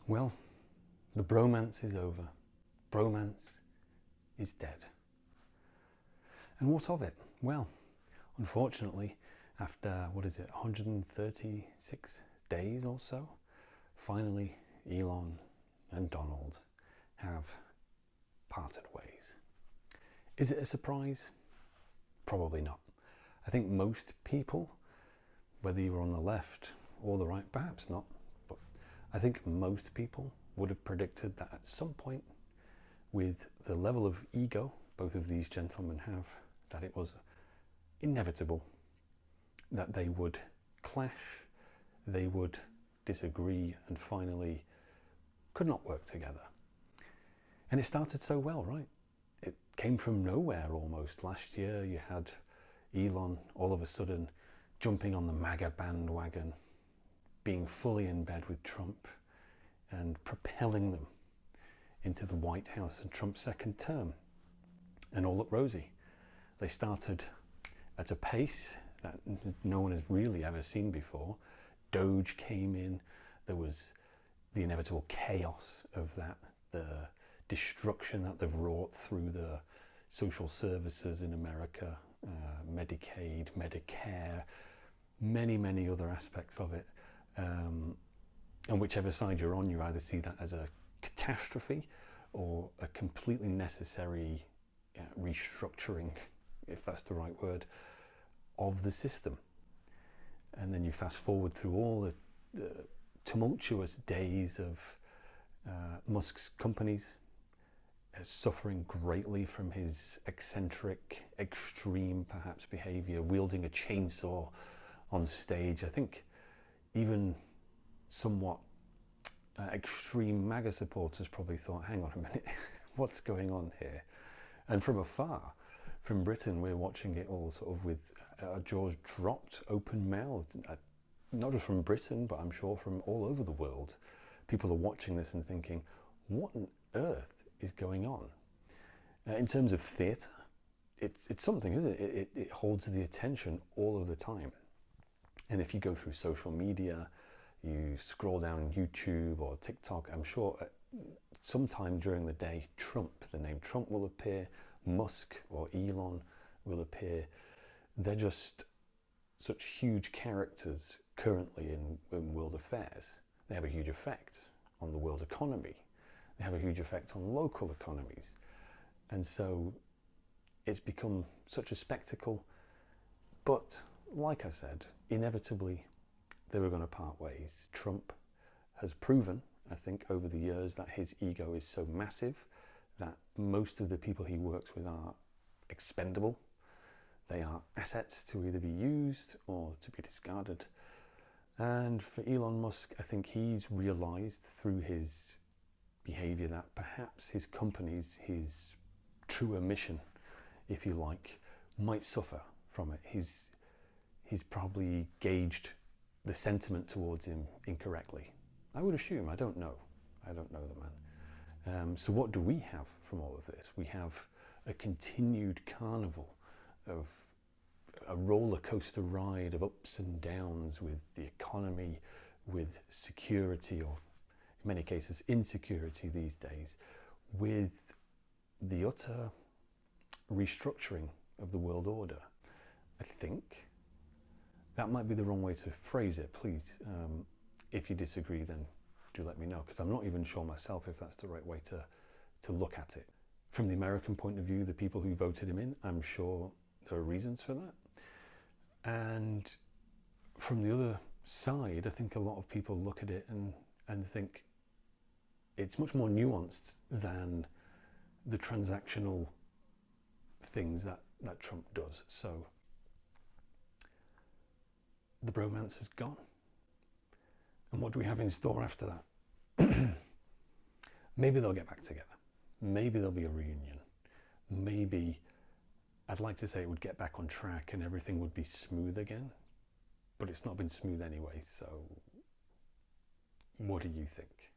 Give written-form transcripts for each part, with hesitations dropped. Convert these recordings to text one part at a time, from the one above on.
Well, the bromance is over. Bromance is dead. And what of it? Well, unfortunately, after, 136 days or so, finally Elon and Donald have parted ways. Is it a surprise? Probably not. I think most people, whether you were on the left or the right, perhaps not, but I think most people would have predicted that at some point, with the level of ego both of these gentlemen have, that it was inevitable that they would clash, they would disagree, and finally could not work together. And it started so well, right? It came from nowhere almost. Last year you had Elon all of a sudden jumping on the MAGA bandwagon, being fully in bed with Trump and propelling them into the White House and Trump's second term. And all looked rosy. They started at a pace that no one has really ever seen before. Doge came in. There was the inevitable chaos of that, the destruction that they've wrought through the social services in America, Medicaid, Medicare, many other aspects of it. And whichever side you're on, you either see that as a catastrophe or a completely necessary restructuring, if that's the right word, of the system. And then you fast forward through all the tumultuous days of Musk's companies suffering greatly from his eccentric, extreme perhaps behavior, wielding a chainsaw on stage. I think even somewhat extreme MAGA supporters probably thought, hang on a minute, what's going on here? And from afar, from Britain, we're watching it all sort of with our jaws dropped, open-mouthed. Not just from Britain, but I'm sure from all over the world. People are watching this and thinking, what on earth is going on? In terms of theatre, it's something, isn't it? It holds the attention all of the time. And if you go through social media, you scroll down YouTube or TikTok, I'm sure sometime during the day, the name Trump will appear, Musk or Elon will appear. They're just such huge characters currently in world affairs. They have a huge effect on the world economy. They have a huge effect on local economies. And so it's become such a spectacle. But like I said, inevitably they were going to part ways. Trump has proven, I think, over the years that his ego is so massive that most of the people he works with are expendable. They are assets to either be used or to be discarded. And for Elon Musk, I think he's realized through his behavior that perhaps his companies, his truer mission, if you like, might suffer from it. He's probably gauged the sentiment towards him incorrectly. I would assume, I don't know the man. So what do we have from all of this? We have a continued carnival of a roller coaster ride of ups and downs with the economy, with security, or in many cases insecurity these days, with the utter restructuring of the world order. I think that might be the wrong way to phrase it. Please, if you disagree, then do let me know, because I'm not even sure myself if that's the right way to look at it. From the American point of view, the people who voted him in, I'm sure there are reasons for that. And from the other side, I think a lot of people look at it and think it's much more nuanced than the transactional things that Trump does. So the bromance is gone. And what do we have in store after that? Maybe they'll get back together. Maybe there'll be a reunion. Maybe, I'd like to say it would get back on track and everything would be smooth again. But it's not been smooth anyway, so what do you think?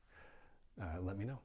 Let me know.